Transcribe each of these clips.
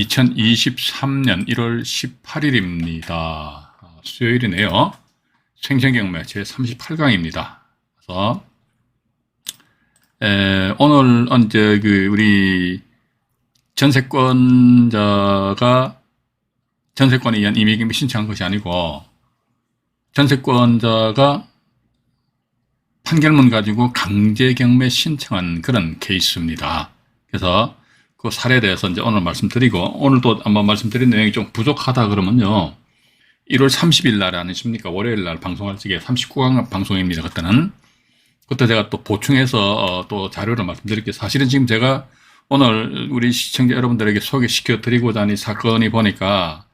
2023년 1월 18일입니다. 수요일이네요. 생생경매 제38강입니다. 그래서 오늘 이제 우리 전세권자가 전세권에 의한 임의경매 신청한 것이 아니고 전세권자가 판결문 가지고 강제경매 신청한 그런 케이스입니다. 그래서 그 사례에 대해서 이제 오늘 말씀드리고, 오늘도 한번 말씀드린 내용이 좀 부족하다 그러면요, 1월 30일 날 아니십니까? 월요일 날 방송할 적에 39강 방송입니다. 그때 제가 또 보충해서 또 자료를 말씀드릴게요. 사실은 지금 제가 오늘 우리 시청자 여러분들에게 소개시켜 드리고자 하는 사건이 보니까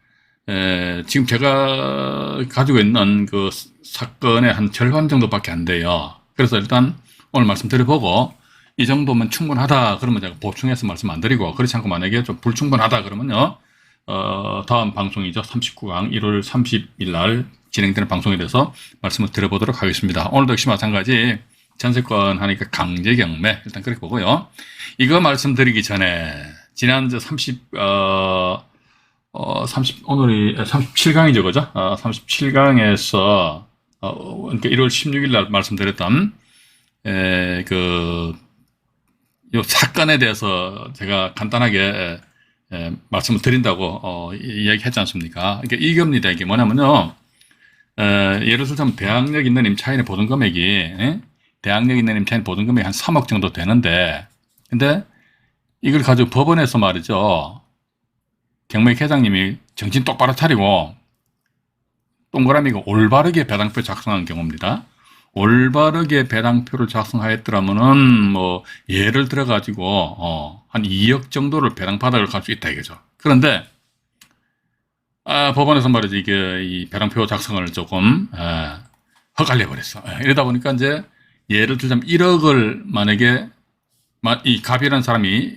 지금 제가 가지고 있는 그 사건의 한 절반 정도밖에 안 돼요. 그래서 일단 오늘 말씀드려보고 이 정도면 충분하다 그러면 제가 보충해서 말씀 안 드리고, 그렇지 않고 만약에 좀 불충분하다 그러면요, 다음 방송이죠. 39강 1월 30일 날 진행되는 방송에 대해서 말씀을 드려보도록 하겠습니다. 오늘도 역시 마찬가지 전세권 하니까 강제경매 일단 그렇게 보고요. 이거 말씀드리기 전에 지난 오늘이 37강이죠, 그죠? 37강에서 그러니까 1월 16일 날 말씀드렸던 이 사건에 대해서 제가 간단하게 말씀을 드린다고 이야기했지 않습니까? 그러니까 이겁니다. 이게 뭐냐면요, 예를 들자면 대항력 있는 임차인의 보증금액이 한 3억 정도 되는데, 근데 이걸 가지고 법원에서 말이죠, 경매 회장님이 정신 똑바로 차리고 동그라미가 올바르게 배당표 작성한 경우입니다. 올바르게 배당표를 작성하였더라면은 뭐 예를 들어 가지고 한 2억 정도를 배당받아 갈 수 있다 이거죠. 그런데 법원에서 말이죠, 이게 이 배당표 작성을 조금 헛갈려 버렸어. 이러다 보니까 이제 예를 들자면 1억을 만약에 이 갑이라는 사람이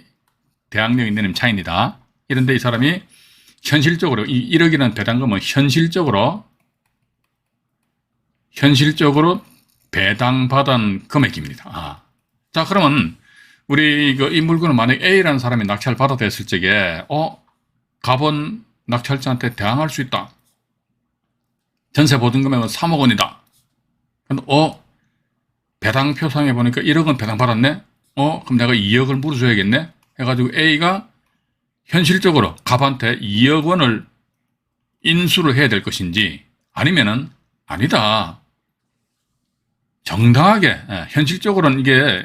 대항력 있는 임차인이다. 이런데 이 사람이 현실적으로 이 1억이라는 배당금은 현실적으로 배당받은 금액입니다. 자, 그러면 우리 이 물건을 만약 A라는 사람이 낙찰 받아댔을 적에 갑은 낙찰자한테 대항할 수 있다. 전세 보증금액은 3억 원이다. 근데 배당표상에 보니까 1억은 배당받았네. 그럼 내가 2억을 물어줘야겠네. 해가지고 A가 현실적으로 갑한테 2억 원을 인수를 해야 될 것인지, 아니면은 아니다, 정당하게 현실적으로는 이게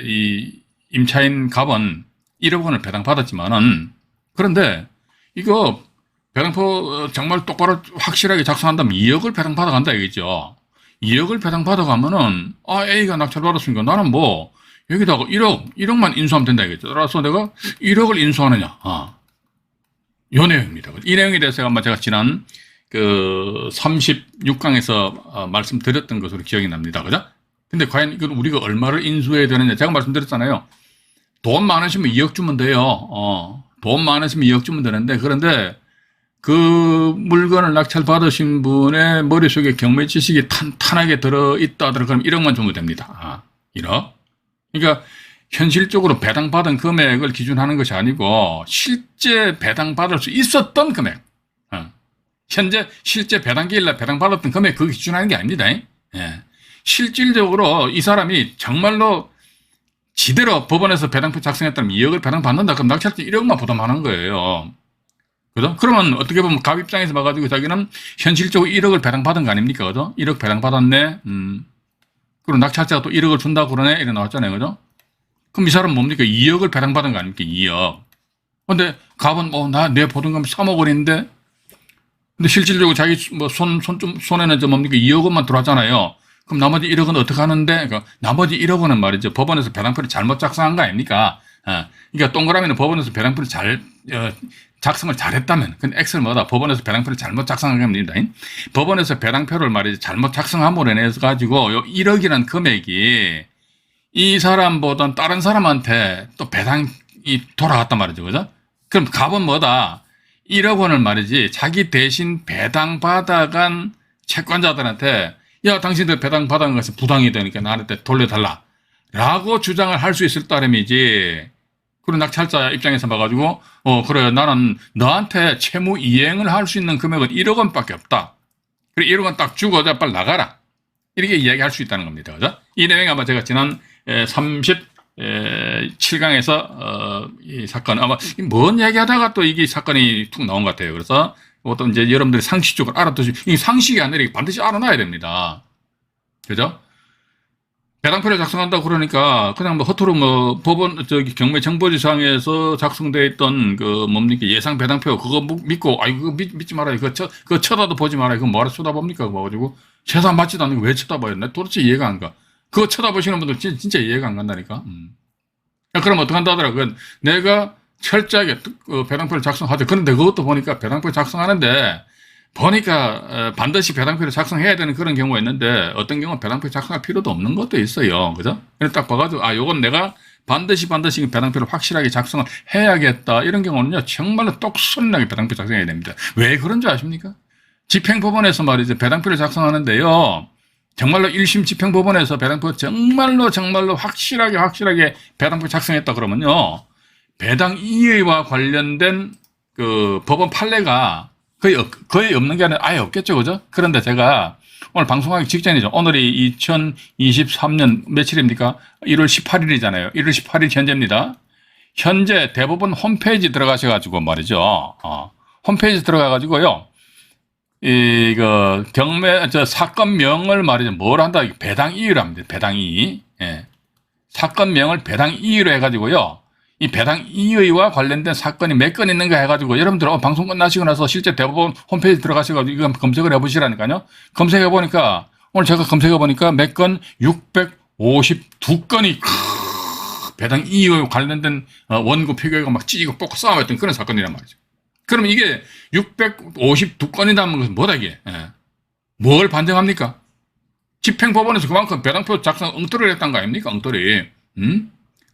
이 임차인 갑은 1억 원을 배당받았지만은, 그런데 이거 배당표 정말 똑바로 확실하게 작성한다면 2억을 배당받아간다 이거죠. 2억을 배당받아가면은 A가 낙찰받았으니까 나는 뭐 여기다가 1억만 인수하면 된다 이거죠. 따라서 내가 1억을 인수하느냐, 요 내용입니다. 이 내용에 대해서 제가 지난 36강에서 말씀드렸던 것으로 기억이 납니다. 그죠? 근데 과연 이걸 우리가 얼마를 인수해야 되느냐, 제가 말씀드렸잖아요. 돈 많으시면 2억 주면 돼요. 돈 많으시면 2억 주면 되는데, 그런데 그 물건을 낙찰 받으신 분의 머릿속에 경매 지식이 탄탄하게 들어있다 그러면 1억만 주면 됩니다. 1억. 그러니까 현실적으로 배당받은 금액을 기준하는 것이 아니고 실제 배당받을 수 있었던 금액, 현재 실제 배당기일날 배당받았던 금액, 그거 기준하는 게 아닙니다. 실질적으로 이 사람이 정말로 지대로 법원에서 배당표 작성했다면 2억을 배당받는다. 그럼 낙찰자 1억만 부담하는 거예요. 그죠? 그러면 어떻게 보면 갑 입장에서 봐가지고 자기는 현실적으로 1억을 배당받은 거 아닙니까? 그죠? 1억 배당받았네. 그리고 낙찰자가 또 1억을 준다고 그러네. 이래 나왔잖아요. 그죠? 그럼 이 사람은 뭡니까? 2억을 배당받은 거 아닙니까? 2억. 근데 갑은 내 보증금 3억 원인데, 근데 실질적으로 자기 손에는 뭡니까? 2억 원만 들어왔잖아요. 그럼 나머지 1억 원은 어떻게 하는데? 그러니까 나머지 1억 원은 말이죠, 법원에서 배당표를 잘못 작성한 거 아닙니까? 그러니까 동그라미는 법원에서 배당표를 작성을 잘했다면, 근데 X는 뭐다? 법원에서 배당표를 잘못 작성한 겁니다. 법원에서 배당표를 말이죠, 잘못 작성함으로 인해서 가지고 요 1억이라는 금액이 이 사람보다 다른 사람한테 또 배당이 돌아갔단 말이죠. 그죠? 그럼 갑은 뭐다? 1억 원을 말이지 자기 대신 배당받아간 채권자들한테, 야, 당신들 배당받은 것이 부당이 되니까 나한테 돌려달라 라고 주장을 할 수 있을 따름이지, 그리고 낙찰자 입장에서 봐가지고 그래 나는 너한테 채무 이행을 할 수 있는 금액은 1억 원밖에 없다. 그래 1억 원 딱 주고 빨리 나가라. 이렇게 이야기할 수 있다는 겁니다. 그죠? 이 내용이 아마 제가 지난 37강에서 이 사건 아마 뭔 이야기하다가 또 이게 사건이 툭 나온 것 같아요. 그래서 이것도 이제 여러분들이 상식적으로 알아두시, 이 상식이 아니라 반드시 알아놔야 됩니다. 그죠? 배당표를 작성한다고 그러니까 그냥 뭐 허투루 뭐 법원 경매 정보지상에서 작성되어 있던 그 뭡니까 예상 배당표 그거 믿고 그거 믿지 말아요. 그거 쳐다도 보지 말아요. 그거 뭐하러 쳐다봅니까? 그거 봐가지고 세상 맞지도 않는 거 왜 쳐다봐요? 나 도대체 이해가 안 가. 그거 쳐다보시는 분들 진짜 이해가 안 간다니까. 그럼 어떡한다 하더라. 그건 내가 철저하게 배당표를 작성하죠. 그런데 그것도 보니까 배당표 작성하는데 보니까 반드시 배당표를 작성해야 되는 그런 경우가 있는데 어떤 경우는 배당표 작성할 필요도 없는 것도 있어요. 그죠? 그래서 딱 봐가지고 요건 내가 반드시 배당표를 확실하게 작성을 해야겠다. 이런 경우는요. 정말로 똑순하게 배당표 작성해야 됩니다. 왜 그런 줄 아십니까? 집행법원에서 말이죠. 배당표를 작성하는데요. 정말로 1심 집행법원에서 배당표 정말로 확실하게 배당표 작성했다 그러면요. 배당 이의와 관련된 그 법원 판례가 거의 없는 게 아니라 아예 없겠죠. 그죠? 그런데 제가 오늘 방송하기 직전이죠. 오늘이 2023년 며칠입니까? 1월 18일이잖아요. 1월 18일 현재입니다. 현재 대법원 홈페이지 들어가셔가지고 말이죠. 홈페이지 들어가가지고요. 사건명을 말이죠. 뭘 한다? 배당이의로 합니다. 배당이의. 예. 사건명을 배당이의로 해가지고요. 이 배당이의와 관련된 사건이 몇 건 있는가 해가지고 여러분들 방송 끝나시고 나서 실제 대법원 홈페이지 들어가셔가지고 이거 검색을 해보시라니까요. 검색해보니까 오늘 제가 검색해보니까 몇 건 652건이 배당이의와 관련된 원고 표결가 막 찢고 뽑고 싸움했던 그런 사건이란 말이죠. 그러면 이게 652건이라는 것은 뭐다 이게? 예. 뭘 반증합니까? 집행법원에서 그만큼 배당표 작성 엉터리를 했던 거 아닙니까?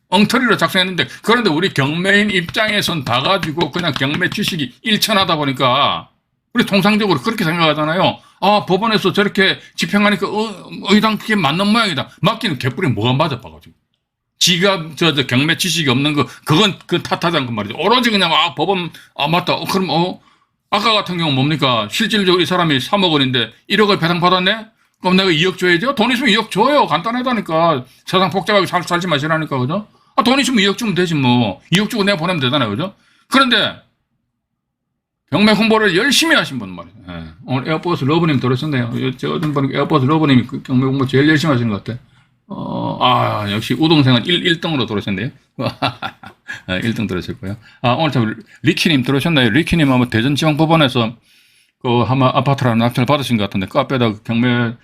엉터리로 작성했는데 그런데 우리 경매인 입장에선 봐가지고 그냥 경매 지식이 일천하다 보니까 우리 통상적으로 그렇게 생각하잖아요. 법원에서 저렇게 집행하니까 의당 그게 맞는 모양이다. 맞기는 개뿔이 뭐가 맞아 봐가지고. 지가 저 경매 지식이 없는 그건 탓하지 않고 말이죠. 오로지 그냥 법원 맞다. 그럼 아까 같은 경우 뭡니까? 실질적으로 이 사람이 3억 원인데 1억을 배당 받았네? 그럼 내가 2억 줘야죠? 돈 있으면 2억 줘요. 간단하다니까. 세상 복잡하게 살지 마시라니까, 그죠? 돈 있으면 2억 주면 되지, 뭐. 2억 주고 내가 보내면 되잖아요, 그죠? 그런데, 경매 홍보를 열심히 하신 분 말이에요. 예. 오늘 에어버스 러브님 들으셨네요. 저 어떤 분이 에어버스 러브님이 경매 홍보 제일 열심히 하시는 것 같아. 역시 우동생은 1등으로 들으셨네요. 1등 들으셨고요. 오늘 참, 리키님 들으셨나요? 리키님 아마 대전지방법원에서 아마 아파트라는 낙찰 받으신 것 같은데, 카페에다 경매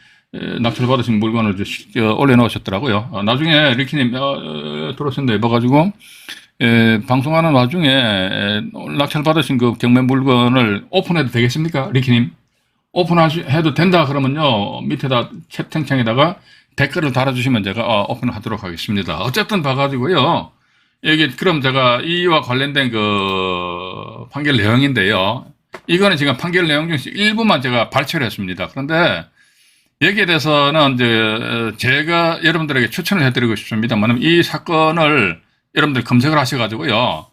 낙찰 받으신 물건을 올려놓으셨더라고요. 나중에 리키님 들어오셨는데 봐가지고 방송하는 와중에 낙찰 받으신 그 경매 물건을 오픈해도 되겠습니까? 리키님 오픈해도 된다 그러면요 밑에다 채팅창에다가 댓글을 달아주시면 제가 오픈하도록 하겠습니다. 어쨌든 봐가지고요 여기 그럼 제가 이와 관련된 그 판결 내용인데요. 이거는 지금 판결 내용 중에서 일부만 제가 발췌를 했습니다. 그런데 여기에 대해서는 이제 제가 여러분들에게 추천을 해드리고 싶습니다만 이 사건을 여러분들 검색을 하셔가지고요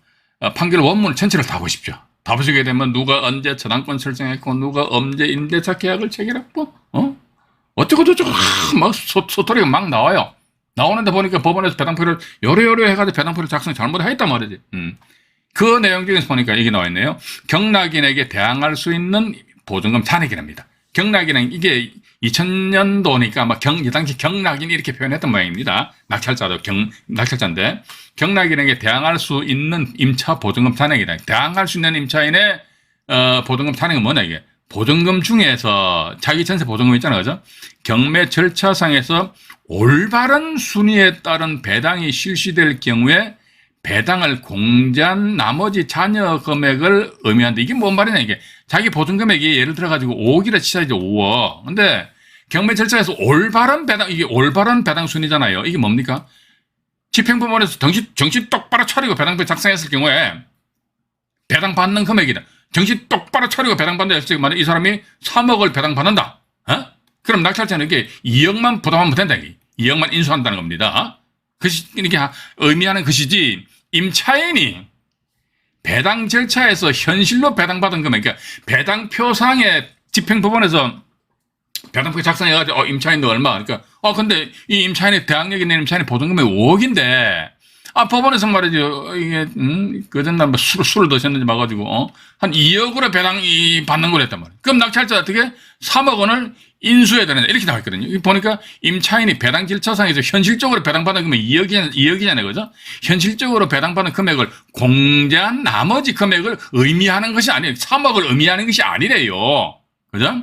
판결 원문 전체를 다 보십시오. 다 보시게 되면 누가 언제 저당권 설정했고 누가 언제 임대차 계약을 체결했고 어쩌고저쩌고 막 소토리가 막 나와요. 나오는데 보니까 법원에서 배당표를 요래요래 해가지고 배당표를 작성 잘못했단 말이지. 그 내용 중에서 보니까 이게 나와 있네요. 경락인에게 대항할 수 있는 보증금 잔액이랍니다. 경락인은 이게 2000년도니까 아마 이 당시 경락인 이렇게 표현했던 모양입니다. 낙찰자도 낙찰자인데 경락인에게 대항할 수 있는 임차 보증금 잔액이다. 대항할 수 있는 임차인의 보증금 잔액은 뭐냐 이게? 보증금 중에서 자기 전세 보증금 있잖아요, 그죠? 경매 절차상에서 올바른 순위에 따른 배당이 실시될 경우에 배당을 공제한 나머지 잔여 금액을 의미하는데 이게 뭔 말이냐 이게 자기 보증 금액이 예를 들어 가지고 5억이라 치자죠. 5억. 근데 경매 절차에서 올바른 배당 이게 올바른 배당 순위잖아요. 이게 뭡니까? 집행부문에서 정신 똑바로 차리고 배당표 작성했을 경우에 배당 받는 금액이다. 정신 똑바로 차리고 배당 받는다 했을 때 이 사람이 3억을 배당 받는다. 그럼 낙찰자는 이게 2억만 부담하면 된다. 2억만 인수한다는 겁니다. 이렇게 의미하는 것이지 임차인이 배당 절차에서 현실로 배당받은 금액, 그러니까 배당표상에 집행법원에서 배당표 작성해가지고 임차인도 얼마, 그러니까 근데 이 임차인이 대항력이 있는 임차인이 보증금액 5억인데 법원에서 말이죠, 이게 그 전날 뭐 술을 드셨는지 봐가지고 한 2억으로 배당이 받는 걸 했단 말이에요. 그럼 낙찰자 어떻게 3억 원을 인수해야 되는데 이렇게 나와 있거든요. 보니까 임차인이 배당 절차상에서 현실적으로 배당받은 금액 2억이잖아요, 그죠? 현실적으로 배당받은 금액을 공제한 나머지 금액을 의미하는 것이 아니에요. 3억을 의미하는 것이 아니래요, 그죠?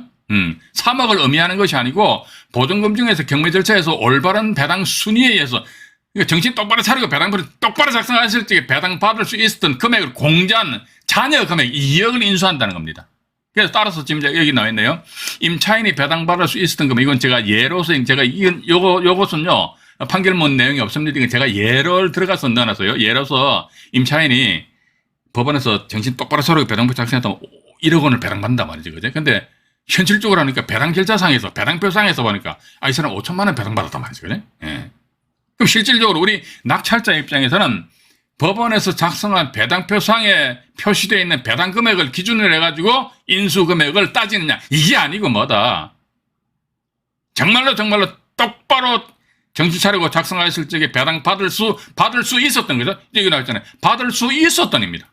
3억을 의미하는 것이 아니고 보증금 중에서 경매 절차에서 올바른 배당 순위에 의해서 정신 똑바로 차리고 배당표를 똑바로 작성하실 때 배당받을 수 있었던 금액을 공제한 잔여 금액 2억을 인수한다는 겁니다. 그래서 따라서 지금 여기 나와 있네요. 임차인이 배당받을 수 있었던 금액, 이건 제가 예로서 요것은요 판결문 내용이 없습니다. 이건 제가 예를 들어가서 넣어놨어요. 예로서 임차인이 법원에서 정신 똑바로 차리고 배당표 작성했다면 1억 원을 배당받는단 말이죠, 그죠? 근데 현실적으로 하니까 배당 결자상에서 배당표상에서 보니까 이 사람 5천만 원 배당받았단 말이죠, 그죠? 예. 그럼 실질적으로 우리 낙찰자 입장에서는 법원에서 작성한 배당표상에 표시되어 있는 배당 금액을 기준으로 해가지고 인수 금액을 따지느냐, 이게 아니고 뭐다. 정말로 똑바로 정신 차리고 작성하실 적에 배당 받을 수 있었던 거죠. 여기 나왔잖아요. 받을 수 있었던입니다.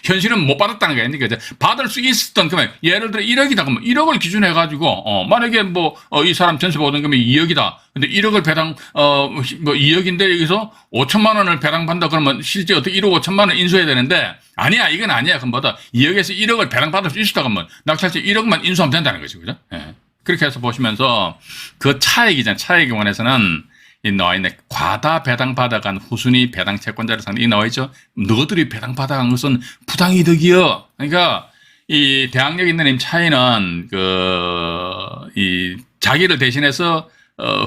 현실은 못 받았다는 게 아니니까 받을 수 있었던 금액, 예를 들어 1억이다 그러면 1억을 기준해가지고 만약에 이 사람 전세 보증금이 2억이다. 근데 1억을 배당 2억인데 여기서 5천만 원을 배당받는다 그러면 실제 어떻게 1억 5천만 원 인수해야 되는데 아니야, 이건 아니야. 그럼 뭐다, 2억에서 1억을 배당받을 수 있었다 그러면 낙찰자 1억만 인수하면 된다는 거죠, 그죠? 예. 그렇게 해서 보시면서 그 차액이잖아요. 차액에 관해서는 나와 있네. 과다 배당받아간 후순위 배당 채권자를 상대, 이 나와 있죠. 너희들이 배당받아간 것은 부당이득이여. 그러니까 이 대항력 있는 임차인은 이 자기를 대신해서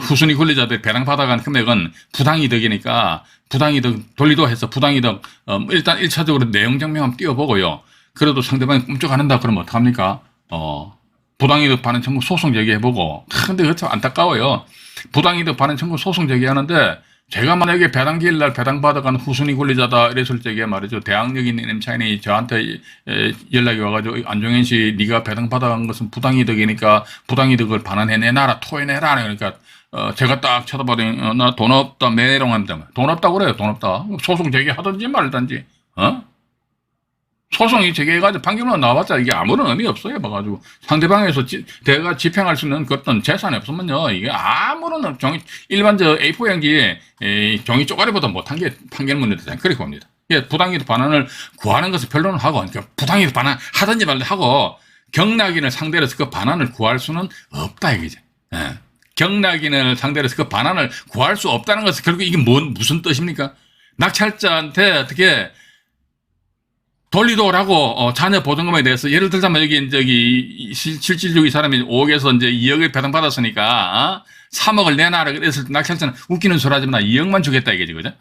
후순위 권리자들이 배당받아간 금액은 부당이득이니까 부당이득 돌리도 해서 부당이득 일단 1차적으로 내용 증명하면 띄워보고요. 그래도 상대방이 꿈쩍 안 한다 그러면 어떡합니까? 부당이득 반환 청구 소송 제기해보고. 근데 그것도 안타까워요. 부당이득 반환 청구 소송 제기하는데 제가 만약에 배당기일 날 배당받아간 후순위 권리자다 이랬을 적에 말이죠. 대항력 있는 임차인이 저한테 연락이 와가지고 안종현 씨 네가 배당받아간 것은 부당이득이니까 부당이득을 반환해내놔라, 토해내라. 그러니까 제가 딱 쳐다보더니 나 돈 없다 매롱합니다. 돈 없다고 그래요. 돈 없다. 소송 제기하든지 말든지. 소송이 제기해가지고 판결문 나와봤자 이게 아무런 의미 없어요. 봐가지고 상대방에서 대가 집행할 수 있는 그 어떤 재산이 없으면요, 이게 아무런 종이 일반 A4 용지 종이 쪼가리보다 못한 게 판결문이 되잖아요. 그렇게 봅니다. 부당이득 반환을 구하는 것을 변론을 하고, 그러니까 부당이득 반환 하든지 말든지 하고 경락인을 상대로 해서 그 반환을 구할 수는 없다 이거죠. 경락인을 상대로 해서 그 반환을 구할 수 없다는 것은 결국 이게 무슨 뜻입니까? 낙찰자한테 어떻게 돌리도록 하고 자녀 보증금에 대해서 예를 들자면 여기 실질적인 사람이 5억에서 이제 2억을 배당받았으니까 3억을 내놔라 그랬을 때 낙찰자는 웃기는 소리 하지만 2억만 주겠다 이게지, 그죠?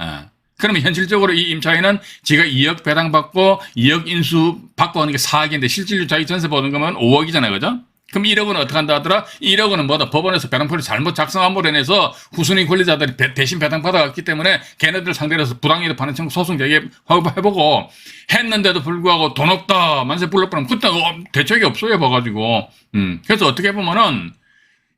그러면 현실적으로 이 임차인은 지가 2억 배당받고 2억 인수 받고 하는 게 4억인데 실질적으로 자기 전세 보증금은 5억이잖아요, 그죠? 그럼 1억은 어떻게 한다 하더라? 1억은 뭐다? 법원에서 배당표를 잘못 작성함으로 인해서 후순위 권리자들이 대신 배당받아갔기 때문에 걔네들 상대로 해서 부당이득 반환 청구 소송 제기해보고 했는데도 불구하고 돈 없다 만세 불러버리면 그때 대책이 없어요 봐가지고. 그래서 어떻게 보면은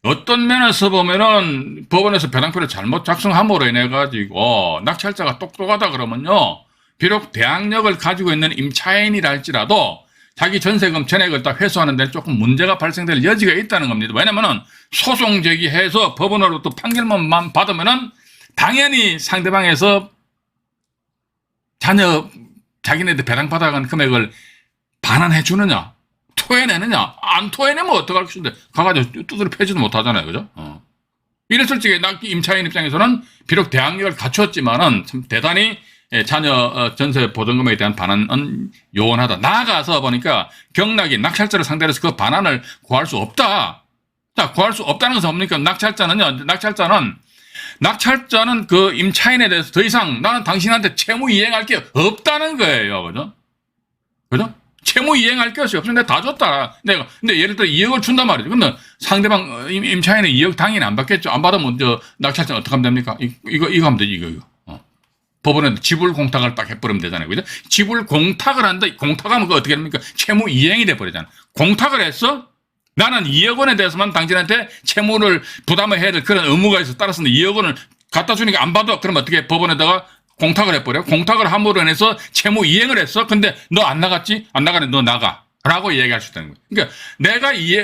어떤 면에서 보면은 법원에서 배당표를 잘못 작성함으로 인해가지고 낙찰자가 똑똑하다 그러면요, 비록 대항력을 가지고 있는 임차인이라 할지라도 자기 전세금 전액을 딱 회수하는 데 조금 문제가 발생될 여지가 있다는 겁니다. 왜냐면은 소송 제기해서 법원으로부터 판결문만 받으면은 당연히 상대방에서 자기네들 배당받아간 금액을 반환해 주느냐, 토해내느냐, 안 토해내면 어떡할 것인데 가가지고 두드려 패지도 못하잖아요, 그죠? 이랬을 적에 임차인 입장에서는 비록 대항력을 갖췄지만은 참 대단히 자녀 전세 보증금에 대한 반환은 요원하다. 나아가서 보니까 경락이 낙찰자를 상대로 해서 그 반환을 구할 수 없다. 자, 구할 수 없다는 것은 뭡니까? 낙찰자는 그 임차인에 대해서 더 이상 나는 당신한테 채무 이행할 게 없다는 거예요. 그죠? 그죠? 채무 이행할 것이 없으면 내가 다 줬다. 근데 예를 들어 2억을 준단 말이죠. 근데 상대방 임차인은 2억 당연히 안 받겠죠. 안 받으면 낙찰자는 어떻게 하면 됩니까? 이거 하면 되지, 이거. 법원에 지불 공탁을 딱 해버리면 되잖아요. 그죠? 지불 공탁을 한다. 공탁하면 그거 어떻게 됩니까? 채무 이행이 돼버리잖아. 공탁을 했어? 나는 2억 원에 대해서만 당신한테 채무를 부담을 해야 될 그런 의무가 있어. 따라서는 2억 원을 갖다 주니까 안 받아. 그러면 어떻게 법원에다가 공탁을 해버려? 공탁을 함으로 인해서 채무 이행을 했어. 근데 너 안 나갔지? 안 나가네. 너 나가. 라고 얘기할 수 있다는 거예요. 그러니까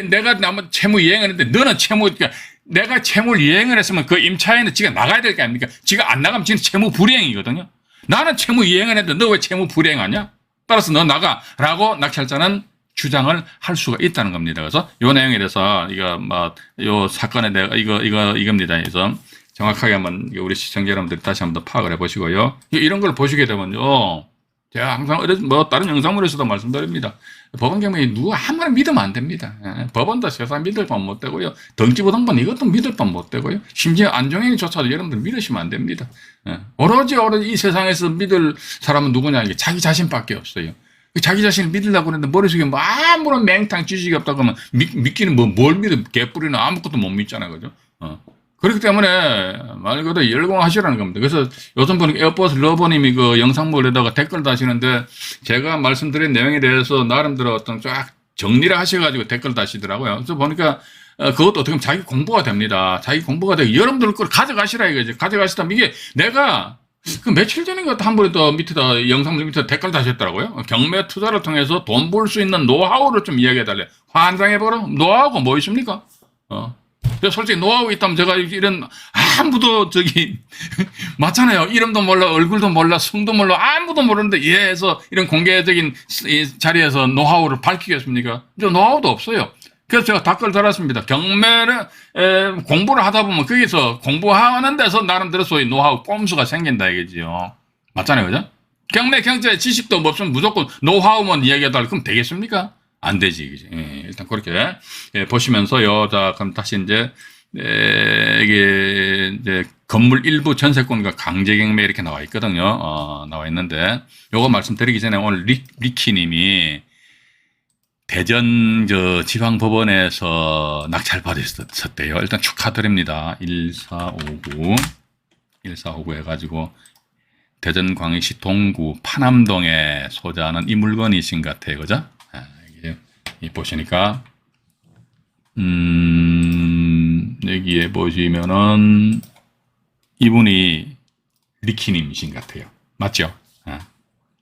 내가 채무 이행을 했는데 너는 그러니까 내가 채무를 이행을 했으면 그 임차인은 지가 나가야 될 거 아닙니까? 지가 안 나가면 지금 채무 불이행이거든요. 나는 채무 이행을 했는데 너 왜 채무 불이행하냐? 따라서 너 나가. 라고 낙찰자는 주장을 할 수가 있다는 겁니다. 그래서 이 내용에 대해서 요 사건에 대해 이겁니다. 그래서 정확하게 한번 우리 시청자 여러분들이 다시 한번 더 파악을 해보시고요. 이런 걸 보시게 되면요. 제가 항상 다른 영상물에서도 말씀드립니다. 법원 경매 누가 아무나 믿으면 안 됩니다. 법원도 세상 믿을 뻔 못 되고요. 등기부등본 이것도 믿을 뻔 못 되고요. 심지어 안종현이조차도 여러분들 믿으시면 안 됩니다. 오로지 이 세상에서 믿을 사람은 누구냐? 이게 자기 자신밖에 없어요. 자기 자신을 믿으려고 그러는데 머릿속에 아무런 맹탕 지식이 없다 그러면 믿기는 뭘 믿어? 개뿔이나 아무것도 못 믿잖아요. 그죠? 그렇기 때문에 말 그대로 열공하시라는 겁니다. 그래서 요즘 보니까 에어버스 러버님이 그 영상물에다가 댓글 다시는데 제가 말씀드린 내용에 대해서 나름대로 어떤 쫙 정리를 하셔가지고 댓글 다시더라고요. 그래서 보니까 그것도 어떻게 보면 자기 공부가 됩니다. 자기 공부가 되고 여러분들 걸 가져가시라 이거죠. 가져가시다면 이게 내가 그 며칠 전인가 한 분이 더 밑에다 영상물 밑에 댓글 다셨더라고요. 경매 투자를 통해서 돈 벌 수 있는 노하우를 좀 이야기해달래. 환장해보라. 노하우가 뭐 있습니까? 솔직히 노하우 있다면 제가 이런 아무도 맞잖아요. 이름도 몰라, 얼굴도 몰라, 성도 몰라, 아무도 모르는데 해서 이런 공개적인 자리에서 노하우를 밝히겠습니까? 저 노하우도 없어요. 그래서 제가 댓글 달았습니다. 경매를 공부를 하다 보면 거기서 공부하는 데서 나름대로 소위 노하우 꼼수가 생긴다 이거지요. 맞잖아요, 그죠? 경매 경제 지식도 없으면 무조건 노하우만 이야기하다 그럼 되겠습니까? 안 되지, 그지? 일단 그렇게 보시면서요. 자, 그럼 다시 이게 건물 일부 전세권과 강제 경매 이렇게 나와 있거든요. 나와 있는데 요거 말씀드리기 전에 오늘 리키님이 대전 지방법원에서 낙찰 받으셨대요. 일단 축하드립니다. 1459 해가지고 대전광역시 동구 파남동에 소재하는 이 물건이신 것 같아요. 그죠? 보시니까 여기에 보시면은 이분이 리키님이신 것 같아요. 맞죠?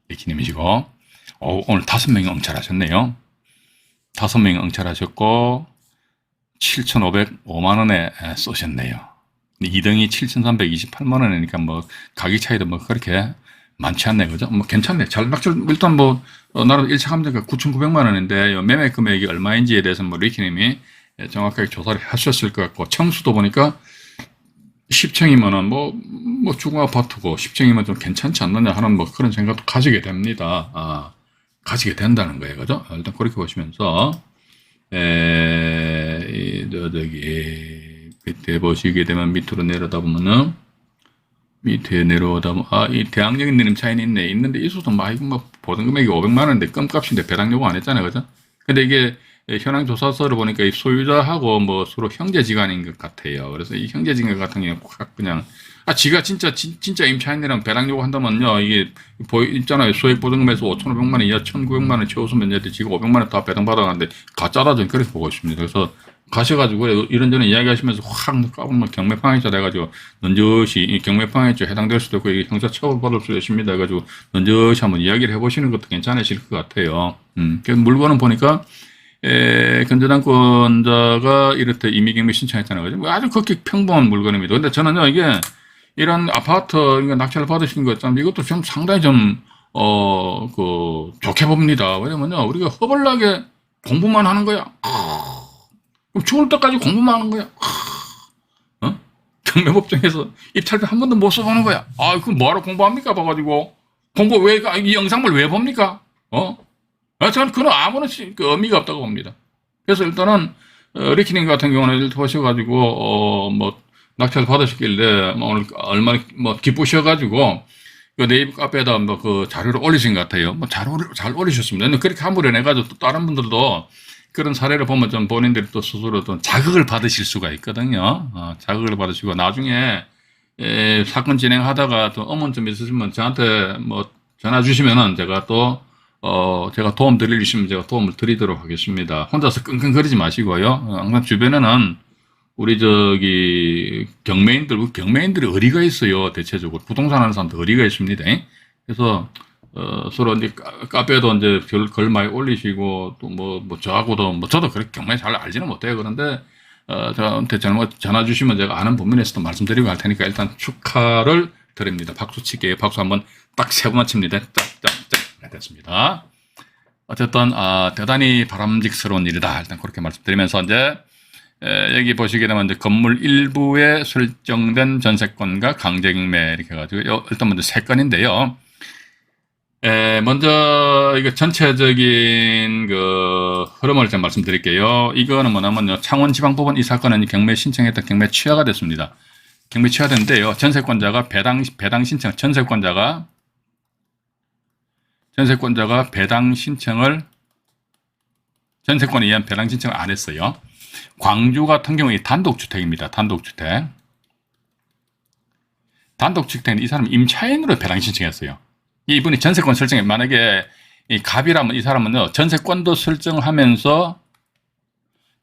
리키님이시고 오늘 5명이 응찰하셨네요. 5명이 응찰하셨고 7,505만 원에 쏘셨네요. 2등이 7,328만 원이니까 가격 차이도 그렇게 많지 않네, 그죠? 괜찮네. 낙찰, 일단 나름 1차 감정가 9,900만 원인데, 매매 금액이 얼마인지에 대해서 리키님이 정확하게 조사를 하셨을 것 같고, 청수도 보니까 10층이면은 중고 아파트고, 10층이면 좀 괜찮지 않느냐 하는 그런 생각도 가지게 됩니다. 가지게 된다는 거예요, 그죠? 일단 그렇게 보시면서, 밑에 보시게 되면 밑으로 내려다 보면은, 밑에 내려오다 이 대항력인 임차인이 있는데 있어도 이거 보증 금액이 500만 원인데 껌값인데 배당 요구 안 했잖아요, 그죠? 근데 이게 현황 조사서를 보니까 이 소유자하고 서로 형제지간인 것 같아요. 그래서 이 형제지간 같은 경우는 그냥 지가 진짜 임차인이랑 배당 요구 한다면요, 이게 있잖아요. 소액 보증금에서 5,500만 원 이하 1,900만 원 채웠으면 이제 지가 500만 원 다 배당 받아가는데 가짜다 저는 그렇게 보고 있습니다. 그래서 가셔가지고 이런저런 이야기하시면서 확 까불면 경매방해자 돼가지고 넌저시 이 경매방해죄 해당될 수도 있고 이게 형사처벌 받을 수도 있습니다. 해가지고 넌저시 한번 이야기를 해보시는 것도 괜찮으실 것 같아요. 그래서 물건은 보니까 건전한권자가 이렇게 임의경매 신청했잖아요. 그죠? 아주 그렇게 평범한 물건입니다. 근데 저는요 이게 이런 아파트 낙찰을 받으신 거 있잖아요. 이것도 좀 상당히 좋게 봅니다. 왜냐면요 우리가 허벌나게 공부만 하는 거야. 그럼 죽을 때까지 공부만 하는 거야. 경매법정에서 입찰도 한 번도 못 써보는 거야. 그럼 뭐하러 공부합니까? 봐가지고. 이 영상을 왜 봅니까? 저는 그건 아무런 의미가 없다고 봅니다. 그래서 일단은, 리키님 같은 경우는 일단 보셔가지고, 낙찰 받으셨길래, 오늘 얼마나, 기쁘셔가지고, 그 네이버 카페에다 그 자료를 올리신 것 같아요. 잘 올리셨습니다. 그렇게 함부로 해가지고 또 다른 분들도 그런 사례를 보면 좀 본인들이 또 스스로 또 자극을 받으실 수가 있거든요. 자극을 받으시고 나중에 사건 진행하다가 또 의문점 있으시면 저한테 뭐 전화 주시면은 제가 또 제가 도움 드릴 수 있으면 제가 도움을 드리도록 하겠습니다. 혼자서 끙끙거리지 마시고요. 항상 주변에는 우리 경매인들이 의리가 있어요. 대체적으로 부동산 하는 사람도 의리가 있습니다. 그래서 서로 이제 카페도 이제 글 많이 올리시고 또 뭐 저하고도 뭐 저도 그렇게 경매 잘 알지는 못해요. 그런데 저한테 전화 주시면 제가 아는 부분에서도 말씀드리고 할 테니까 일단 축하를 드립니다. 박수 칠게요. 박수 한번 딱 3번 칩니다. 짝짝짝 됐습니다. 어쨌든 대단히 바람직스러운 일이다. 일단 그렇게 말씀드리면서 이제 여기 보시게 되면 이제 건물 일부에 설정된 전세권과 강제경매 이렇게 해가지고 일단 먼저 3건인데요. 먼저 이거 전체적인 그 흐름을 좀 말씀드릴게요. 이거는 뭐냐면요, 창원지방법원 이 사건은 경매 신청했다 경매 취하가 됐습니다. 경매 취하됐는데요, 전세권자가 배당 신청, 전세권자가 배당 신청을 전세권에 의한 배당 신청을 안 했어요. 광주 같은 경우에 단독주택입니다. 단독주택은 이 사람은 임차인으로 배당 신청했어요. 이분이 전세권 설정에 만약에 이 갑이라면 이 사람은요, 전세권도 설정하면서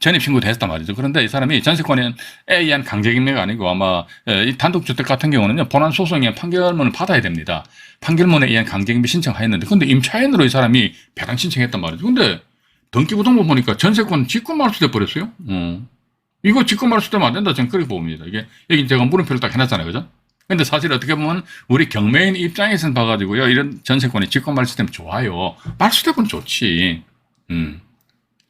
전입신고도 했단 말이죠. 그런데 이 사람이 전세권에 의한 강제경매가 아니고 아마 이 단독주택 같은 경우는요, 본안소송에 의한 판결문을 받아야 됩니다. 판결문에 의한 강제경매 신청하였는데, 근데 임차인으로 이 사람이 배당 신청했단 말이죠. 근데 등기부등본 보니까 전세권 직권말소돼 버렸어요. 이거 직권말소되면 안 된다. 저는 그렇게 봅니다. 여기 제가 물음표를 딱 해놨잖아요. 그죠? 근데 사실 어떻게 보면 우리 경매인 입장에서는 봐가지고요, 이런 전세권이 직권말소되면 좋아요. 말소되면 좋지.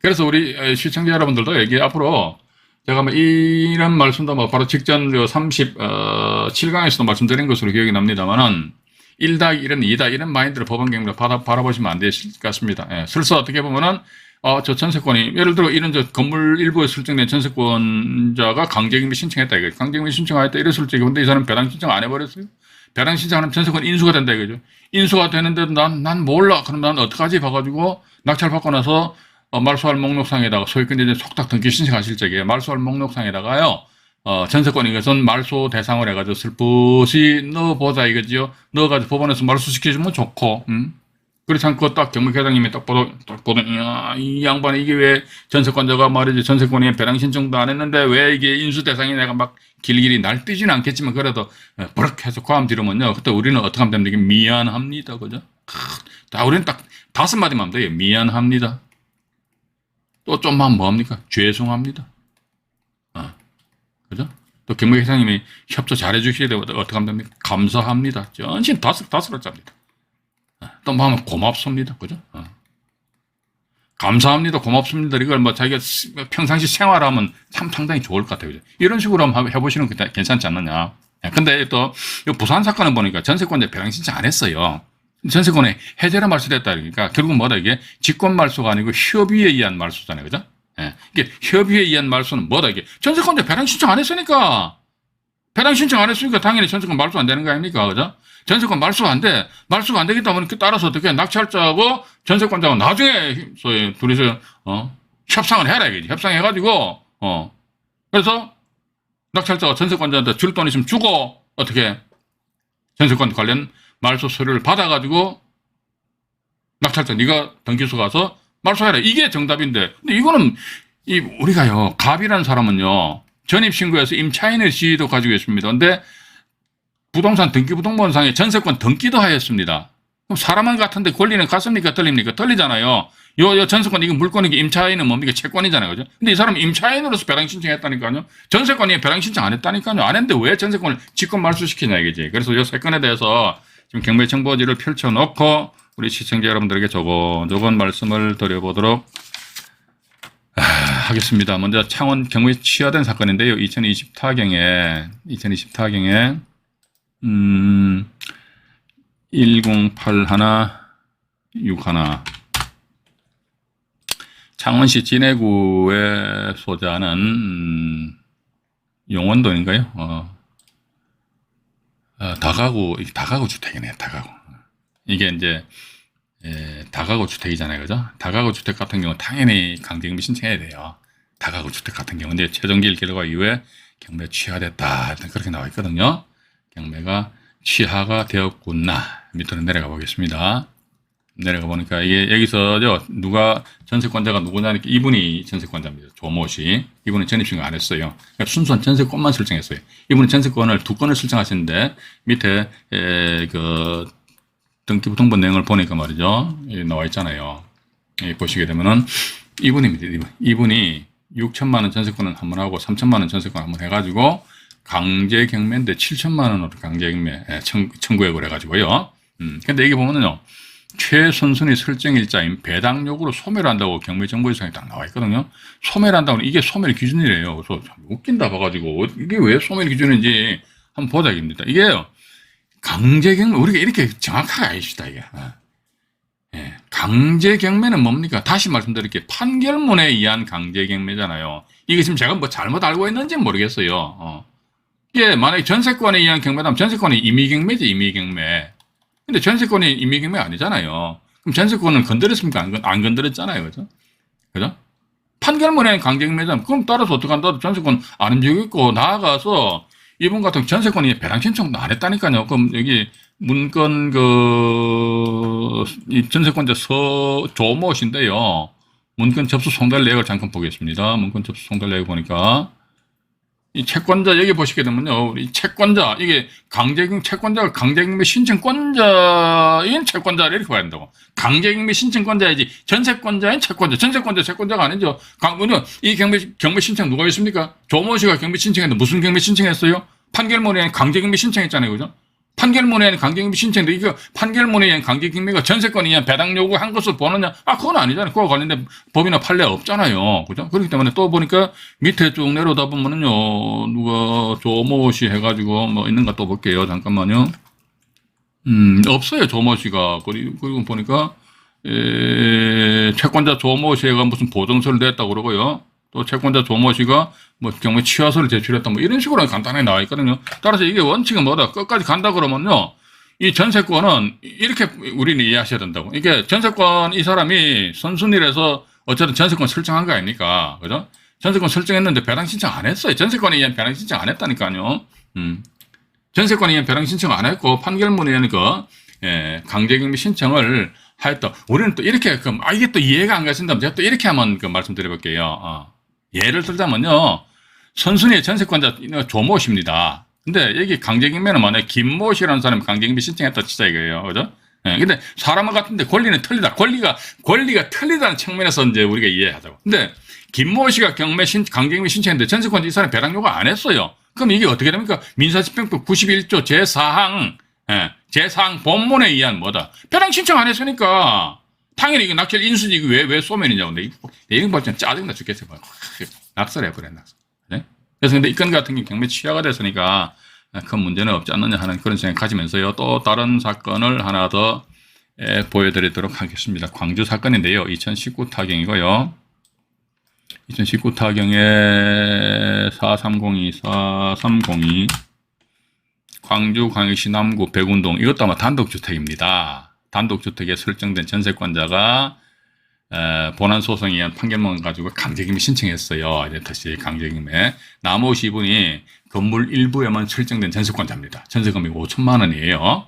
그래서 우리 시청자 여러분들도 여기 앞으로 제가 뭐 이런 말씀도 뭐 바로 직전 37강에서도 말씀드린 것으로 기억이 납니다만은 1-1은 2다 이런 마인드로 법원 경매를 바라보시면 안 되실 것 같습니다. 슬슬 어떻게 보면은 저 전세권이 예를 들어 이런 건물 일부에 설정된 전세권자가 강제경매 신청했다 이거죠. 강제경매 신청하였다 이랬을 적에 근데 이 사람 배당 신청 안 해버렸어요. 배당 신청하면 전세권 인수가 된다 이거죠. 인수가 되는데도 난 몰라. 그럼 난 어떡하지 봐가지고 낙찰 받고 나서 말소할 목록상에다가 소유권 이제 속닥 등기 신청하실 적에 말소할 목록상에다가요, 전세권 이것은 말소 대상을 해가지고 슬프시 넣어보자 이거지요. 넣어가지고 법원에서 말소시켜주면 좋고, 그렇지 않고 딱 경매회장님이 딱 보던, 이야, 이 양반이 이게 왜 전세권자가 말이지 전세권에 배당 신청도 안 했는데 왜 이게 인수 대상이 내가 막 길길이 날뛰지는 않겠지만 그래도 버럭 해서 고함 지르면요. 그때 우리는 어떻게 하면 됩니까? 미안합니다. 그죠? 우리는 딱 5마디만 하면 돼요. 미안합니다. 또 좀만 뭐합니까? 죄송합니다. 그죠? 또 경매회장님이 협조 잘해 주시게 되면 어떻게 하면 됩니까? 감사합니다. 전신 다스락자입니다. 또 뭐 하면 고맙습니다. 그죠? 감사합니다. 고맙습니다. 이걸 뭐 자기가 평상시 생활하면 참 상당히 좋을 것 같아요. 그죠? 이런 식으로 한번 해보시는 게 괜찮지 않느냐. 근데 또 부산 사건을 보니까 전세권자 배당 신청 안 했어요. 전세권에 해제로 말소됐다. 그러니까 결국 뭐다 이게 직권 말소가 아니고 협의에 의한 말소잖아요. 그죠? 이게 협의에 의한 말소는 뭐다 이게 전세권자 배당 신청 안 했으니까 당연히 전세권 말소 안 되는 거 아닙니까? 그죠? 전세권 말소가 안 돼. 말소가 안 되겠다 보니까 따라서 어떻게 낙찰자하고 전세권자하고 나중에 둘이서 협상을 해라 이거지. 협상해가지고 그래서 낙찰자가 전세권자한테 줄 돈 있으면 주고 어떻게 전세권 관련 말소 서류를 받아가지고 낙찰자 네가 등기소 가서 말소해라. 이게 정답인데 근데 이거는 우리가요 갑이라는 사람은요 전입신고해서 임차인의 지위도 가지고 있습니다. 근데 부동산 등기부등본상에 전세권 등기도 하였습니다. 그럼 사람 같은데 권리는 같습니까? 틀립니까? 틀리잖아요. 요 전세권 이거 물건이고 임차인은 뭡니까? 채권이잖아요. 그죠? 근데 이 사람은 임차인으로서 배당 신청했다니까요. 전세권이 배당 신청 안 했다니까요. 안 했는데 왜 전세권을 직권 말소시키냐 이거지. 그래서 이 3건에 대해서 지금 경매 정보지를 펼쳐놓고 우리 시청자 여러분들에게 조곤조곤 말씀을 드려보도록 하겠습니다. 먼저 창원 경매에 취하된 사건인데요. 2024경에 108161 창원시 진해구에 소재하는 용원동인가요? 다가구 주택이네요. 다가구. 이게 이제 다가구 주택이잖아요. 그죠? 다가구 주택 같은 경우는 당연히 강제경매 신청해야 돼요. 다가구 주택 같은 경우는 최종기일 결과 이후에 경매 취하됐다. 일단 그렇게 나와 있거든요. 경매가 취하가 되었구나. 밑으로 내려가 보겠습니다. 내려가 보니까 이게 여기서요, 누가 전세권자가 누구냐니까 이분이 전세권자입니다. 조모 씨. 이분은 전입신고 안 했어요. 그러니까 순수한 전세권만 설정했어요. 이분은 전세권을 2건을 설정하시는데 밑에 그 등기부등본 내용을 보니까 말이죠, 나와 있잖아요. 보시게 되면은 이분입니다. 이분이 6천만 원 전세권을 한 번 하고 3천만 원 전세권 한 번 해가지고 강제 경매인데 7천만 원으로 강제 경매 청구액을 해가지고요. 근데 여기 보면은요, 최선순위 설정일자인 배당 요구로 소멸을 한다고 경매정보유상에 딱 나와 있거든요. 소멸을 한다고, 이게 소멸 기준이래요. 그래서 참 웃긴다 봐가지고 이게 왜 소멸 기준인지 한번 보자 입니다. 이게요, 강제 경매, 우리가 이렇게 정확하게 알시다 이게. 예, 강제 경매는 뭡니까? 다시 말씀드릴게요. 판결문에 의한 강제 경매잖아요. 이게 지금 제가 뭐 잘못 알고 있는지는 모르겠어요. 이게 만약에 전세권에 의한 경매라면 전세권이 임의 경매지, 임의 경매. 근데 전세권이 임의 경매 아니잖아요. 그럼 전세권은 건드렸습니까? 안 건드렸잖아요. 그죠? 그죠? 판결문에 강제 경매잖아요. 그럼 따라서 어떡한다? 전세권 안 움직이고 나아가서 이분 같은 전세권이 배당 신청도 안 했다니까요. 그럼 여기 문건 이 전세권자 조모 씨인데요. 문건 접수 송달 내역을 잠깐 보겠습니다. 문건 접수 송달 내역 보니까 이 채권자 여기 보시게 되면요, 우리 채권자, 이게 채권자가 강제경매 신청권자인 채권자를 이렇게 봐야 된다고. 강제경매 신청권자이지 전세권자인 채권자가 아니죠. 이 경매 신청 누가 했습니까? 조모 씨가 경매 신청했는데 무슨 경매 신청했어요? 판결문에 강제경매 신청했잖아요, 그죠? 판결문에 강제경매 신청인데 이거 판결문에 강제경매가 전세권에 의한 배당 요구한 것을 보느냐? 그건 아니잖아요. 그와 관련된 법이나 판례가 없잖아요. 그죠? 그렇기 때문에 또 보니까 밑에 쭉 내려오다 보면은요, 누가 조모 씨 해가지고 뭐 있는가 또 볼게요. 잠깐만요. 없어요. 조모 씨가. 그리고 보니까, 채권자 조모 씨가 무슨 보증서를 냈다고 그러고요. 또 채권자 조모 씨가 뭐 경매 취하서를 제출했다 뭐 이런 식으로 간단하게 나와 있거든요. 따라서 이게 원칙은 뭐다? 끝까지 간다 그러면요, 이 전세권은 이렇게 우리는 이해하셔야 된다고. 이게 전세권 이 사람이 선순위에서 어쨌든 전세권 설정한 거 아닙니까? 그죠? 전세권 설정했는데 배당 신청 안 했어요. 전세권에 의한 배당 신청 안 했다니까요. 전세권에 의한 배당 신청 안 했고 판결문에 의한 강제경매 신청을 하였다. 우리는 또 이렇게 이게 또 이해가 안 가신다면 제가 또 이렇게 한번 말씀드려볼게요. 예를 들자면요, 선순위의 전세권자 조모 씨입니다. 근데 여기 강제경매는 만약에 김모 씨라는 사람이 강제경매 신청했다 치자 이거예요. 그죠? 근데 사람과 같은데 권리는 틀리다. 권리가 틀리다는 측면에서 이제 우리가 이해하자고. 근데 김모 씨가 강제경매 신청했는데 전세권자 이 사람이 배당 요구 안 했어요. 그럼 이게 어떻게 됩니까? 민사집행법 91조 제4항 본문에 의한 뭐다? 배당 신청 안 했으니까 당연히 이거 낙찰 인수지 이거 왜 소멸이냐고. 내용 볼때 짜증나 죽겠어요. 낙설해버려, 낙설. 네? 그래서 근데 이 건 같은 경우 경매 취하가 됐으니까 큰 문제는 없지 않느냐 하는 그런 생각 가지면서요. 또 다른 사건을 하나 더 보여드리도록 하겠습니다. 광주 사건인데요. 2019 타경이고요. 2019 타경에 4302 광주광역시 남구 백운동, 이것도 아마 단독주택입니다. 단독주택에 설정된 전세권자가 본안소송에 의한 판결문 가지고 강제경매 신청했어요. 이랬듯이 강제경매. 나머지 이분이 건물 일부에만 설정된 전세권자입니다. 전세금액이 5천만 원이에요.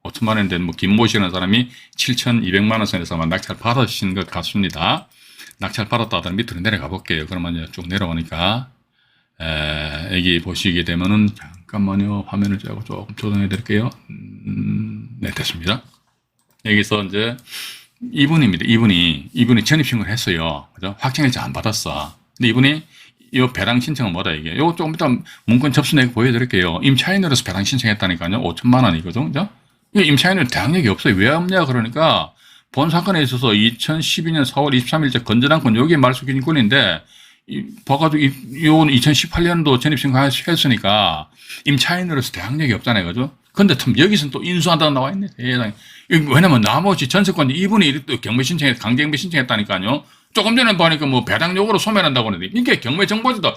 5천만 원인데 뭐 김모 씨라는 사람이 7,200만 원 선에서만 낙찰 받으신 것 같습니다. 낙찰 받았다 하더니 밑으로 내려가 볼게요. 그러면 이제 쭉 내려오니까 여기 보시게 되면은, 잠깐만요. 화면을 조금 조정해 드릴게요. 네, 됐습니다. 여기서 이제 이분입니다. 이분이 전입신고를 했어요. 그죠? 확정일자 안 받았어. 근데 이분이 이 배당 신청은 뭐다 이게? 요거 조금 이따 문건 접수 내역 보여드릴게요. 임차인으로서 배당 신청했다니까요. 5천만 원이거든. 그죠? 이 임차인은 대항력이 없어요. 왜 없냐? 그러니까 본 사건에 있어서 2012년 4월 23일자 건전한권 여기에 말소기준권인데 봐가지고 요건 2018년도 전입신고했으니까 임차인으로서 대항력이 없잖아요. 그죠? 근데 참 여기서는 또 인수한다고 나와 있네. 세상에. 왜냐면 나머지 전세권 이분이 또 강제경매 신청했다니까요. 조금 전에 보니까 뭐 배당 요구로 소멸한다고 하는데 이게 경매 정보지도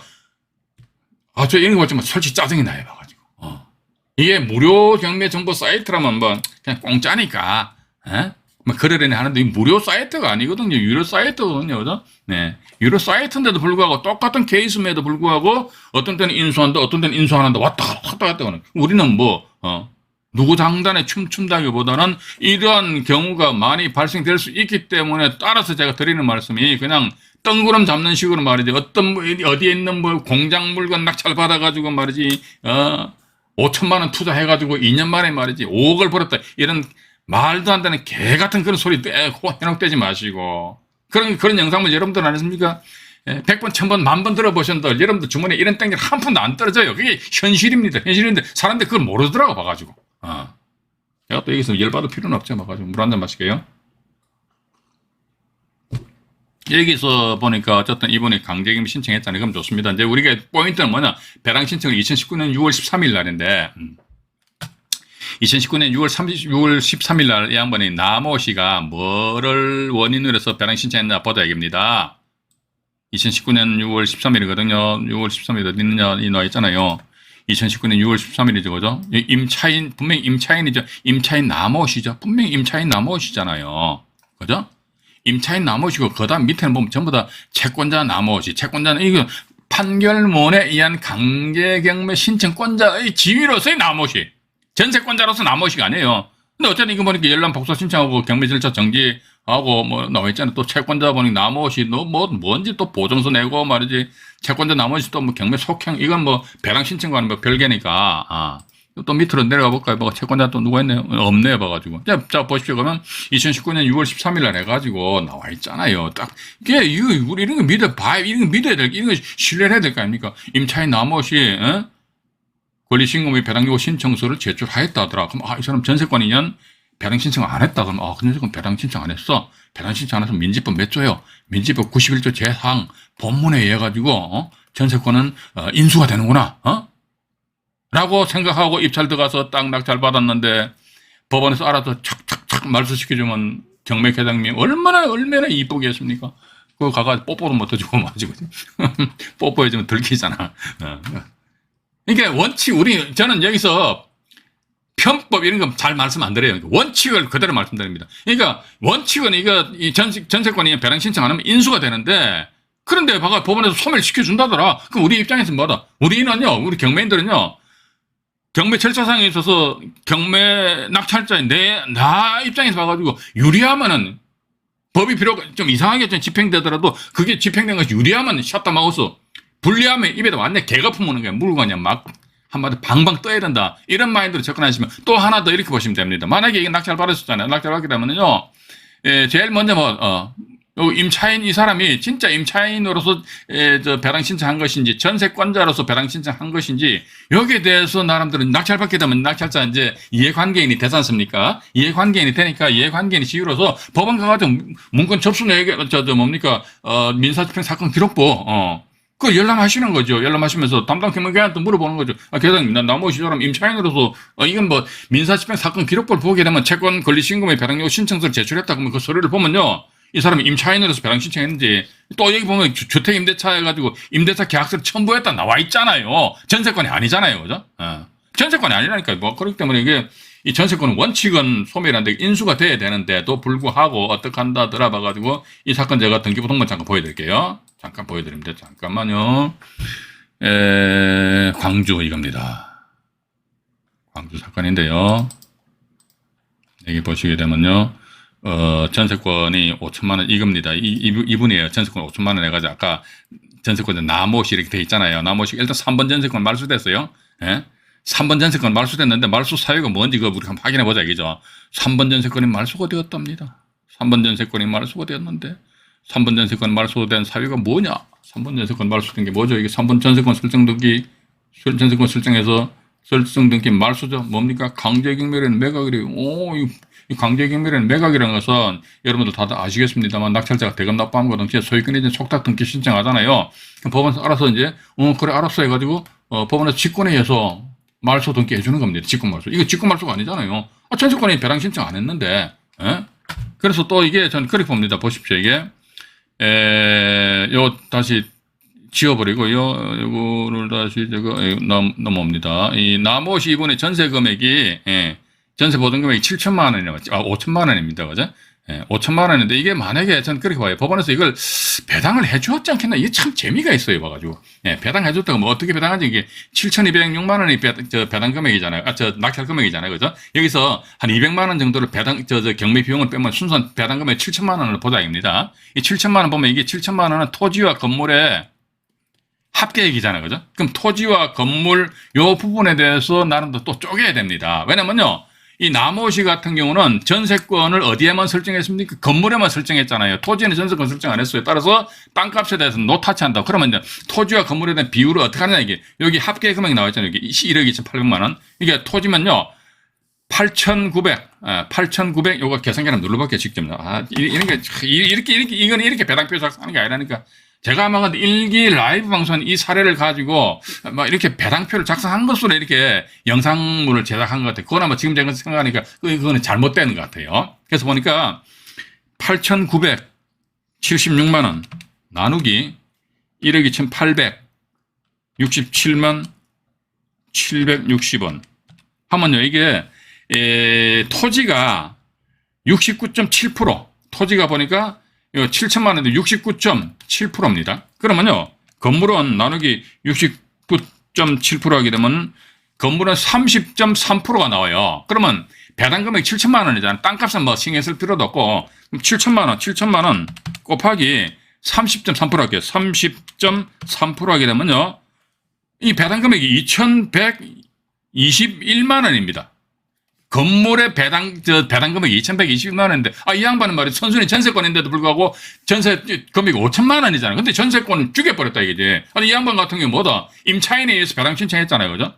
저 이런 거 보지만 솔직히 짜증이 나요. 봐가지고. 이게 무료 경매 정보 사이트라면 뭐 그냥 공짜니까. 뭐 거래를 하는데 이 무료 사이트가 아니거든요. 유료 사이트거든요. 그죠? 네. 유료 사이트인데도 불구하고 똑같은 케이스임에도 불구하고 어떤 때는 인수한다, 어떤 때는 인수 안 한다. 왔다 갔다 하는. 우리는 뭐, 누구 장단에 춤춘다기보다는 이러한 경우가 많이 발생될 수 있기 때문에 따라서 제가 드리는 말씀이 그냥 뜬구름 잡는 식으로 말이지. 어디에 있는 뭐 공장 물건 낙찰 받아가지고 말이지, 5천만 원 투자해가지고 2년 만에 말이지, 5억을 벌었다. 이런 말도 안 되는 개 같은 그런 소리 해놓대지 마시고. 그런 영상을 여러분들 안 했습니까? 100번, 1000번, 10,000번 들어보셨는데 여러분들 주머니에 이런 땡길 한 푼도 안 떨어져요. 그게 현실입니다. 현실인데 사람들이 그걸 모르더라고 봐가지고. 제가 또 여기서 열받을 필요는 없죠. 봐가지고 물 한 잔 마실게요. 여기서 보니까 어쨌든 이번에 강제징금 신청했잖아요. 그럼 좋습니다. 이제 우리가 포인트는 뭐냐? 배랑 신청을 2019년 6월 13일 날인데, 2019년 6월 13일 날 이 양반이 나모 씨가 뭐를 원인으로 해서 배랑 신청했나 보다 얘기입니다. 2019년 6월 13일이거든요. 6월 13일 어디 있느냐, 이 나와 있잖아요. 2019년 6월 13일이죠, 그죠? 임차인, 분명히 임차인이죠. 임차인 나모 씨죠. 분명히 임차인 나모 씨잖아요. 그죠? 임차인 나머지고 그 다음 밑에는 보면 전부 다 채권자 나머지. 채권자는 이거 판결문에 의한 강제경매 신청권자의 지위로서의 나머지. 전세권자로서 나머지가 아니에요. 근데 어쨌든 이거 보니까 열람 복사 신청하고 경매 절차 정지하고 뭐 나와 있잖아요. 또 채권자 보니까 나머지 뭔지 또 보증서 내고 말이지. 채권자 나머지 또 뭐 경매 속행 이건 뭐 배랑 신청과는 뭐 별개니까. 또 밑으로 내려가 볼까요? 뭐 채권자 또 누가 있네요? 없네요, 봐가지고. 자, 보십시오. 그러면 2019년 6월 13일 날 해가지고 나와 있잖아요. 딱, 이게, 우리 이런 거 이런 거 믿어야 될, 이런 거 신뢰를 해야 될 거 아닙니까? 임차인 나머지, 권리신고의 배당요구 신청서를 제출하였다 하더라. 그럼, 이 사람 전세권이년 배당 신청 안 했다. 그럼, 그 전세권 배당 신청 안 했어. 배당 신청 안 해서 민지법 몇 조요? 민지법 91조 제3 본문에 의해 가지고, 전세권은, 인수가 되는구나, 라고 생각하고 입찰 들어가서 딱 낙찰 받았는데 법원에서 알아서 착착착 말소시켜주면 경매 계장님이 얼마나 이쁘게 했습니까? 그거 가가 뽀뽀도 못 해주고 마지고 뽀뽀해주면 들키잖아. 그러니까 저는 여기서 편법 이런 거 잘 말씀 안 드려요. 원칙을 그대로 말씀드립니다. 그러니까 원칙은 이 전세권이 배당 신청 안 하면 인수가 되는데 그런데 법원에서 소멸시켜준다더라. 그럼 우리 입장에서 뭐다? 우리 경매인들은요. 경매 절차상에 있어서 경매 낙찰자인 나 입장에서 봐가지고 유리하면은 법이 좀 이상하게 좀 집행되더라도 그게 집행된 것이 유리하면 샷다 마우스 불리하면 입에다 완전 개가 품는 거야. 물건이야. 막 한마디 방방 떠야 된다. 이런 마인드로 접근하시면 또 하나 더 이렇게 보시면 됩니다. 만약에 이게 낙찰 받으셨잖아요. 낙찰 받게 되면은요. 제일 먼저 임차인 이 사람이 진짜 임차인으로서 배당 신청한 것인지 전세권자로서 배당 신청한 것인지 여기에 대해서 나름대로 낙찰받게 되면 낙찰자 이제 이해관계인이 되지 않습니까? 이해관계인이 되니까 이해관계인이 지유로서 법원 가가지고 문건 접수 내게 민사집행 사건 기록부 그 열람하시는 거죠. 열람하시면서 담당 경매관한테 물어보는 거죠. 계장님, 나머지 사람 임차인으로서 이건 뭐 민사집행 사건 기록부를 보게 되면 채권 권리신고의 배당요구 신청서를 제출했다 그러면 그 서류를 보면요. 이 사람이 임차인으로서 배당 신청했는지 또 여기 보면 주택임대차 해가지고 임대차 계약서를 첨부했다 나와 있잖아요. 전세권이 아니잖아요. 그죠? 전세권이 아니라니까요. 그렇기 때문에 이게 이 전세권은 원칙은 소멸한데 인수가 돼야 되는데도 불구하고 어떻게 한다 들어봐가지고 이 사건 제가 등기부등본 잠깐 보여드릴게요. 잠깐 보여드립니다. 잠깐만요. 광주 이겁니다. 광주 사건인데요. 여기 보시게 되면요. 전세권이 5천만 원 이겁니다. 이분이에요. 전세권 5천만 원 해가지고 아까 전세권 나모시 이렇게 돼 있잖아요. 나모시 일단 3번 전세권 말소됐어요. 예? 3번 전세권 말소됐는데 말소 사유가 뭔지 그거 우리 한번 확인해 보자 이거죠. 3번 전세권이 말소가 되었답니다. 3번 전세권이 말소가 되었는데 3번 전세권 말소된 사유가 뭐냐? 3번 전세권 말소된 게 뭐죠? 이게 3번 전세권 전세권 설정해서 설정 등기 말소죠. 뭡니까? 강제경매라는 매각이래요. 이 강제경매라는 매각이라는 것은 여러분들 다들 아시겠습니다만 낙찰자가 대금 납부함과 동시에 소유권에 대한 속탁 등기 신청하잖아요. 법원에서 알아서 이제 그래 알았어 해가지고 법원에서 직권회의해서 말소 등기 해주는 겁니다. 직권말소. 이거 직권말소가 아니잖아요. 전세권이 배당 신청 안 했는데. 그래서 또 이게 전 그렇게 봅니다. 보십시오. 이게 다시 지워버리고요. 요거를 다시 넘어옵니다. 이 나머지 이번에 전세 금액이 전세 보증 금액이 7천만 원이라고 5천만 원입니다. 그죠? 5천만 원인데 이게 만약에 전 그렇게 봐요. 법원에서 이걸 배당을 해주었지 않겠나? 이게 참 재미가 있어요. 봐가지고. 배당해줬다고 뭐 어떻게 배당하지? 이게 7,206만 원이 배당 금액이잖아요. 낙찰 금액이잖아요. 그죠? 여기서 한 200만 원 정도를 경매 비용을 빼면 순수한 배당 금액 7천만 원을 보장입니다. 이 7천만 원 보면 이게 7천만 원은 토지와 건물의 합계액이잖아요. 그죠? 그럼 토지와 건물 요 부분에 대해서 나름대로 또 쪼개야 됩니다. 왜냐면요. 이 남호시 같은 경우는 전세권을 어디에만 설정했습니까? 건물에만 설정했잖아요. 토지에는 전세권 설정 안 했어요. 따라서 땅값에 대해서는 노타치한다. 그러면 이제 토지와 건물에 대한 비율을 어떻게 하느냐 이게. 여기 합계 금액이 나와 있잖아요. 여기 1억 2,800만 원. 이게 토지면요. 8,900 요거 계산기를 눌러볼게요. 직접. 이건 이렇게 배당표 작성하는 게 아니라니까. 제가 아마 근데 일기 라이브 방송한 이 사례를 가지고 막 이렇게 배당표를 작성한 것으로 이렇게 영상물을 제작한 것 같아요. 그건 아마 지금 제가 생각하니까 그거는 잘못된 것 같아요. 그래서 보니까 8,976만 원 나누기 1억 2,867만 760원 하면요. 이게 토지가 69.7% 토지가 보니까 7천만 원인데 69.7%입니다. 그러면요. 건물은 나누기 69.7% 하게 되면 건물은 30.3%가 나와요. 그러면 배당 금액 7천만 원이잖아요. 땅값은 뭐 신경 쓸 필요도 없고 그럼 7천만 원 곱하기 30.3% 할게요. 30.3% 하게 되면요. 이 배당 금액이 2,121만 원입니다. 건물의 배당 금액이 2,120만 원인데, 이 양반은 말이야. 선순위 전세권인데도 불구하고 전세 금액이 5천만 원이잖아요. 근데 전세권을 죽여버렸다, 이거지. 이 양반 같은 경우 뭐다? 임차인에 의해서 배당 신청했잖아요. 그죠?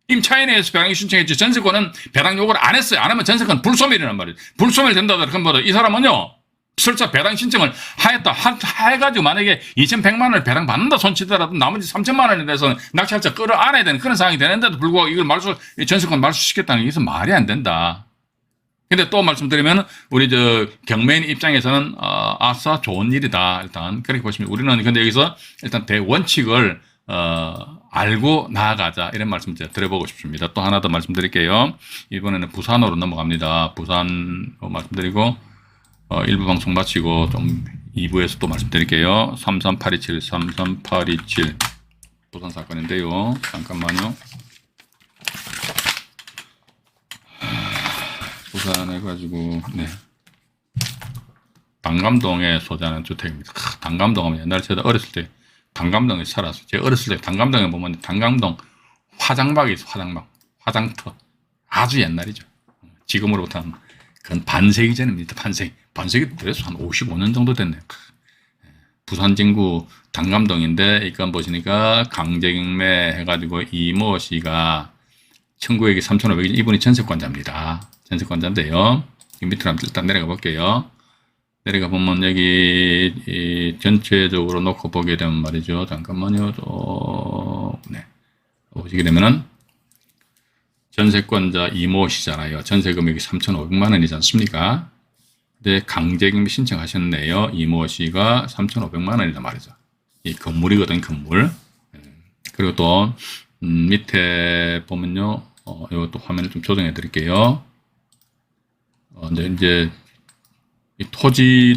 임차인에 의해서 배당 신청했지. 전세권은 배당 요구를 안 했어요. 안 하면 전세권 불소멸이란 말이에요. 불소멸 된다더라. 그럼 뭐다? 이 사람은요. 설사 배당 신청을 해가지고 만약에 2,100만 원을 배당 받는다 손치더라도 나머지 3천만 원에 대해서 낙찰자 끌어안아야 되는 그런 상황이 되는데도 불구하고 이걸 전세권 말소시켰다는 게 이것은 말이 안 된다. 근데 또 말씀드리면 우리 경매인 입장에서는 아싸 좋은 일이다. 일단 그렇게 보시면 우리는 근데 여기서 일단 대원칙을 알고 나아가자 이런 말씀 제가 드려보고 싶습니다. 또 하나 더 말씀드릴게요. 이번에는 부산으로 넘어갑니다. 부산 말씀드리고 1부 방송 마치고 좀 2부에서 또 말씀드릴게요. 33827 부산 사건인데요. 잠깐만요. 부산 해가지고 단감동에 소재하는 주택입니다. 단감동 하면 옛날에 제가 어렸을 때 단감동에 살았어요. 제가 어렸을 때 단감동에 보면 단감동 화장막이 있어요. 화장터. 아주 옛날이죠. 지금으로부터 그건 반세기 전입니다. 반세기 그래서 한 55년 정도 됐네요. 부산 진구 단감동인데 이건 보시니까 강제경매 해가지고 이모 씨가 청구액이 3,500원 이분이 전세권자입니다. 전세권자인데요. 밑으로 한번 일단 내려가 볼게요. 내려가 보면 여기 전체적으로 놓고 보게 되면 말이죠. 잠깐만요. 보시게 되면은 전세권자 이모 씨잖아요. 전세 금액이 3,500만 원이지 않습니까? 근데 강제경매 신청하셨네요. 이모 씨가 3,500만 원이란 말이죠. 이 건물이거든, 건물. 그리고 또 밑에 보면요. 이것도 화면을 좀 조정해 드릴게요. 이제 이 토지에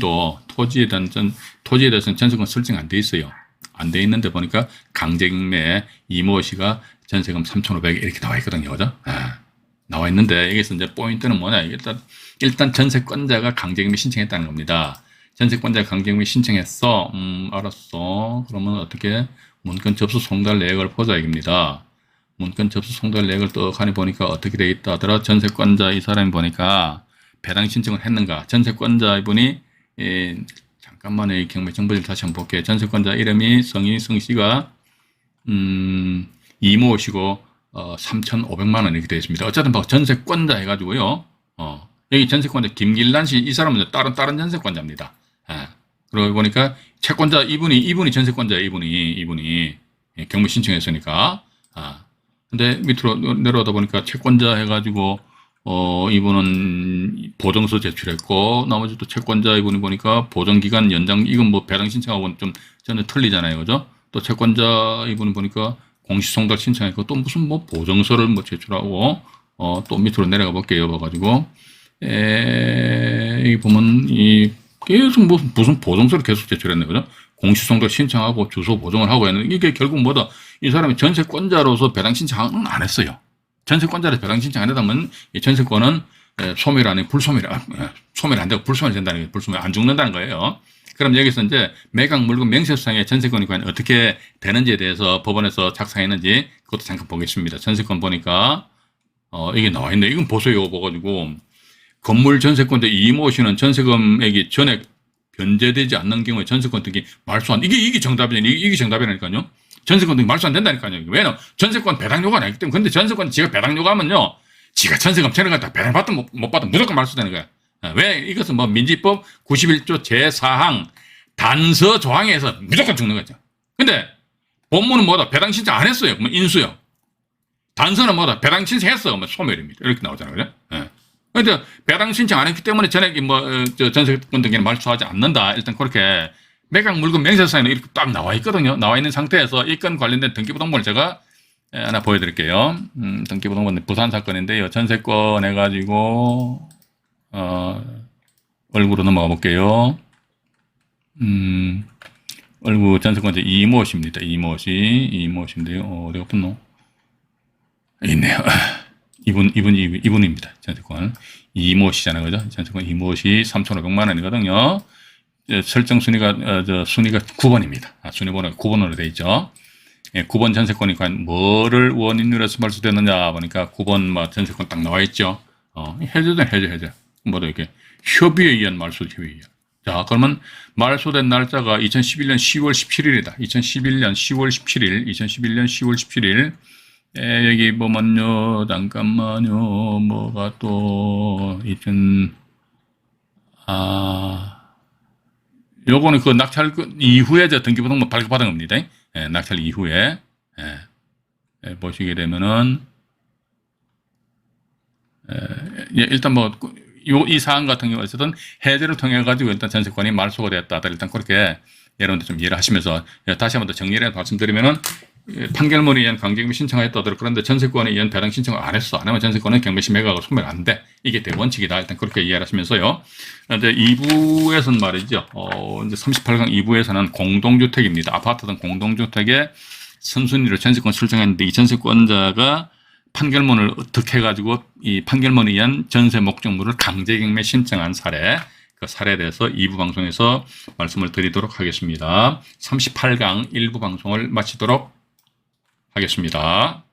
대해서는 전세권 설정 안 돼 있어요. 안 돼 있는데 보니까 강제경매 이모 씨가 전세금 3,500 이렇게 나와 있거든요. 그죠? 나와 있는데 여기서 이제 포인트는 뭐냐? 일단 전세권자가 강제경매 신청했다는 겁니다. 전세권자가 강제경매 신청했어. 알았어. 그러면 어떻게 문건 접수 송달 내역을 보자 이겁니다. 문건 접수 송달 내역을 떡하니 보니까 어떻게 돼 있다 하더라. 전세권자 이 사람이 보니까 배당 신청을 했는가? 전세권자 이분이 잠깐만요. 이 경매 정보 좀 다시 한번 볼게요. 전세권자 이름이 성씨가 이모시고 3,500만 원 이렇게 되어 있습니다. 어쨌든 전세권자 해가지고요. 여기 전세권자 김길란 씨 이 사람은 다른 전세권자입니다. 그러고 보니까 채권자 이분이 전세권자예요. 이분이 경매 신청했으니까. 근데 밑으로 내려오다 보니까 채권자 해가지고 이분은 보정서 제출했고 나머지 또 채권자 이분이 보니까 보정기간 연장 이건 뭐 배당 신청하고는 좀 전혀 틀리잖아요. 그죠? 또 채권자 이분은 보니까 공시송달 신청했고 또 무슨 뭐 보정서를 뭐 제출하고 또 밑으로 내려가 볼게요. 봐가지고 이 보면 이 계속 무슨 보증서를 계속 제출했네, 그죠? 공시송도 신청하고 주소 보정을 하고 했는데 이게 결국 뭐다? 이 사람이 전세권자로서 배당 신청은 안 했어요. 전세권자로서 배당 신청 안 했다면 이 전세권은 소멸 아니고 소멸 안 되고 불소멸 된다는 거예요. 불소멸 안 죽는다는 거예요. 그럼 여기서 이제 매각 물건 명세서상의 전세권이 과연 어떻게 되는지에 대해서 법원에서 작성했는지 그것도 잠깐 보겠습니다. 전세권 보니까 이게 나와 있네. 이건 보세요. 봐가지고 건물 전세권자 이모 씨는 전세금액이 전액 변제되지 않는 경우에 전세권 등기 말소 안, 이게 정답이잖아요. 이게 정답이라니까요. 전세권 등기 말소 안 된다니까요. 왜냐면 전세권 배당 요구가 나기 때문에. 근데 전세권 지가 배당 요구하면요. 지가 전세금 전액 갖다 배당 받든 못 받든 무조건 말소되는 거야. 왜? 이것은 뭐 민지법 91조 제4항 단서 조항에서 무조건 죽는 거죠. 근데 본문은 뭐다? 배당 신청 안 했어요. 그러면 인수요. 단서는 뭐다? 배당 신청했어. 그러면 소멸입니다. 이렇게 나오잖아요. 그죠? 예. 근데 배당 신청 안 했기 때문에 전액이 전세권 등기는 말소하지 않는다. 일단 그렇게 매각 물건 명세서에는 이렇게 딱 나와 있거든요. 나와 있는 상태에서 이 건 관련된 등기부등본을 제가 하나 보여드릴게요. 등기부등본 부산 사건인데요. 전세권 해가지고 얼굴로 넘어가 볼게요. 얼굴 전세권자 이모 씨입니다. 이모 씨인데요. 어디가 붙노? 있네요. 이분입니다. 전세권. 이모 씨잖아요. 그죠? 전세권 이모 씨 3,500만 원이거든요. 설정 순위가, 순위가 9번입니다. 순위 번호가 9번으로 되어 있죠. 9번 전세권이 과연 뭐를 원인으로 해서 말소됐느냐 보니까 9번 전세권 딱 나와 있죠. 해제. 뭐도 이렇게 협의에 의한 말소 협의에 의한. 자, 그러면 말소된 날짜가 2011년 10월 17일이다. 2011년 10월 17일. 여기 보면요, 잠깐만요, 뭐가 또, 요거는 그 낙찰 이후에 등기부등본 발급받은 겁니다. 낙찰 이후에. 보시게 되면은, 일단 이 사안 같은 경우 어쨌든 해제를 통해 가지고 일단 전세권이 말소가 되었다. 일단 그렇게 여러분들 좀 이해를 하시면서 다시 한번 더 정리를 해서 말씀드리면은 판결문에 의한 강제금이 신청하였다더라. 그런데 전세권에 의한 배당 신청을 안 했어. 안 하면 전세권은 경매시 매각하고 소멸 안 돼. 이게 대원칙이다. 일단 그렇게 이해를 하시면서요. 이제 2부에서는 말이죠. 이제 38강 2부에서는 공동주택입니다. 아파트 등 공동주택에 선순위로 전세권 설정했는데 이 전세권자가 판결문을 어떻게 해가지고 이 판결문에 의한 전세 목적물을 강제경매 신청한 사례, 그 사례에 대해서 2부 방송에서 말씀을 드리도록 하겠습니다. 38강 1부 방송을 마치도록 하겠습니다.